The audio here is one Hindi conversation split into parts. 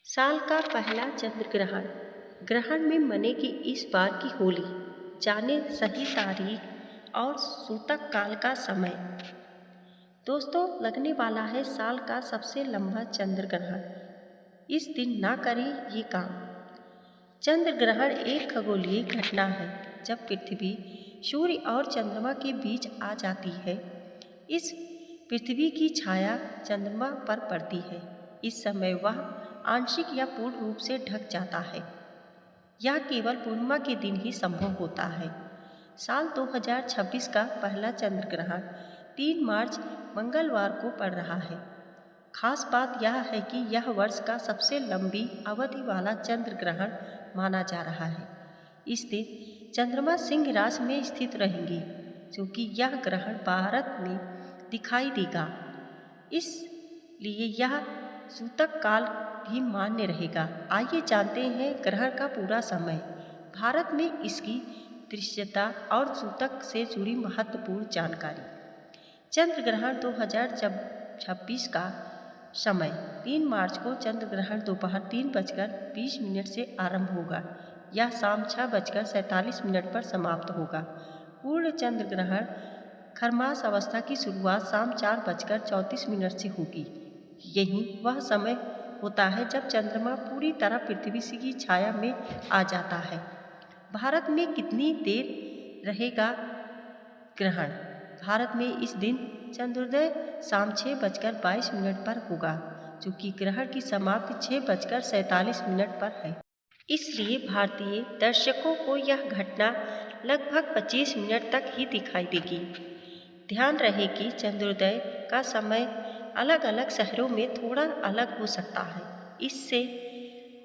साल का पहला चंद्र ग्रहण। ग्रहण में मनेगी इस बार की होली। जाने सही तारीख और सूतक काल का समय। दोस्तों, लगने वाला है साल का सबसे लंबा चंद्र ग्रहण। इस दिन ना करें ये काम। चंद्र ग्रहण एक खगोलीय घटना है जब पृथ्वी सूर्य और चंद्रमा के बीच आ जाती है। इस पृथ्वी की छाया चंद्रमा पर पड़ती है। इस समय वह आंशिक या पूर्ण रूप से ढक जाता है। यह केवल पूर्णिमा के दिन ही संभव होता है। साल 2026 का पहला चंद्र ग्रहण 3 मार्च मंगलवार को पड़ रहा है। खास बात यह है कि यह वर्ष का सबसे लंबी अवधि वाला चंद्र ग्रहण माना जा रहा है। इस दिन चंद्रमा सिंह राशि में स्थित रहेंगे, क्योंकि यह ग्रहण भारत में दिखाई देगा। इसलिए यह सूतक काल भी मान्य रहेगा। आइए जानते हैं ग्रहण का पूरा समय। भारत में इसकी दृश्यता और सूतक से जुड़ी महत्वपूर्ण जानकारी। चंद्र ग्रहण 2026 का समय 3 मार्च को चंद्र ग्रहण दोपहर 3:20 से आरंभ होगा। यह शाम 6:47 पर समाप्त होगा। पूर्ण चंद्र ग्रहण खरमास अवस्था की शुरुआत शाम 4:34 से होगी। यही वह समय होता है जब चंद्रमा पूरी तरह पृथ्वी की छाया में आ जाता है। भारत में कितनी देर रहेगा ग्रहण? भारत में इस दिन चंद्रोदय शाम 6:22 पर होगा, चूँकि ग्रहण की समाप्ति 6:47 पर है। इसलिए भारतीय दर्शकों को यह घटना लगभग 25 मिनट तक ही दिखाई देगी। ध्यान रहे कि चंद्रोदय का समय अलग अलग शहरों में थोड़ा अलग हो सकता है। इससे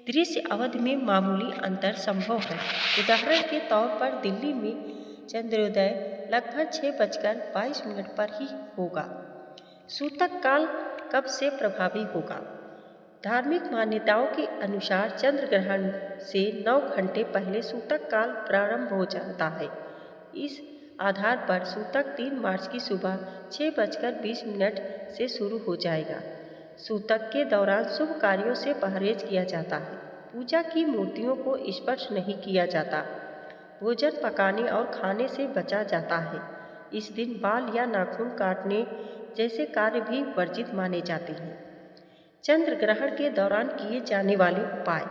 दृश्य अवधि में मामूली अंतर संभव है। उदाहरण के तौर पर दिल्ली में चंद्रोदय लगभग 6:22 पर ही होगा। सूतक काल कब से प्रभावी होगा? धार्मिक मान्यताओं के अनुसार चंद्र ग्रहण से 9 घंटे पहले सूतक काल प्रारंभ हो जाता है। इस आधार पर सूतक 3 मार्च की सुबह 6:20 से शुरू हो जाएगा। सूतक के दौरान शुभ कार्यों से परहेज किया जाता है। पूजा की मूर्तियों को स्पर्श नहीं किया जाता। भोजन पकाने और खाने से बचा जाता है। इस दिन बाल या नाखून काटने जैसे कार्य भी वर्जित माने जाते हैं। चंद्र ग्रहण के दौरान किए जाने वाले उपाय।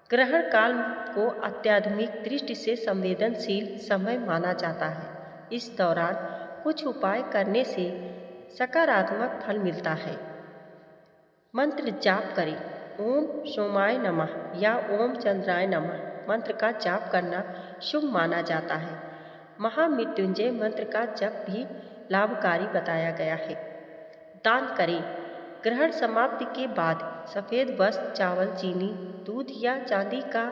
ग्रहण काल को आध्यात्मिक दृष्टि से संवेदनशील समय माना जाता है। इस दौरान कुछ उपाय करने से सकारात्मक फल मिलता है। मंत्र जाप करें। ओम सोमाय नमः या ओम चंद्राय नमः मंत्र का जाप करना शुभ माना जाता है। महामृत्युंजय मंत्र का जप भी लाभकारी बताया गया है। दान करें। ग्रहण समाप्ति के बाद सफ़ेद वस्त्र, चावल, चीनी, दूध या चांदी का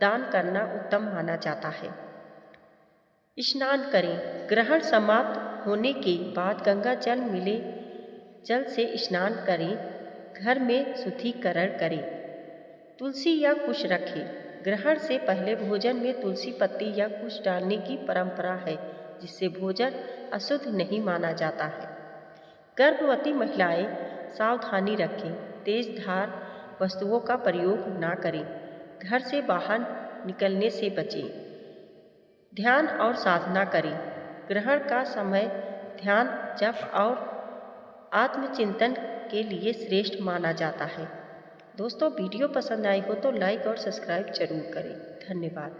दान करना उत्तम माना जाता है। स्नान करें। ग्रहण समाप्त होने के बाद गंगा जल मिले जल से स्नान करें। घर में शुद्धिकरण करें। तुलसी या कुश रखें। ग्रहण से पहले भोजन में तुलसी पत्ती या कुश डालने की परंपरा है, जिससे भोजन अशुद्ध नहीं माना जाता है। गर्भवती महिलाएं सावधानी रखें। तेज धार वस्तुओं का प्रयोग ना करें। घर से बाहर निकलने से बचें। ध्यान और साधना करें। ग्रहण का समय ध्यान, जप और आत्मचिंतन के लिए श्रेष्ठ माना जाता है। दोस्तों, वीडियो पसंद आई हो तो लाइक और सब्सक्राइब जरूर करें। धन्यवाद।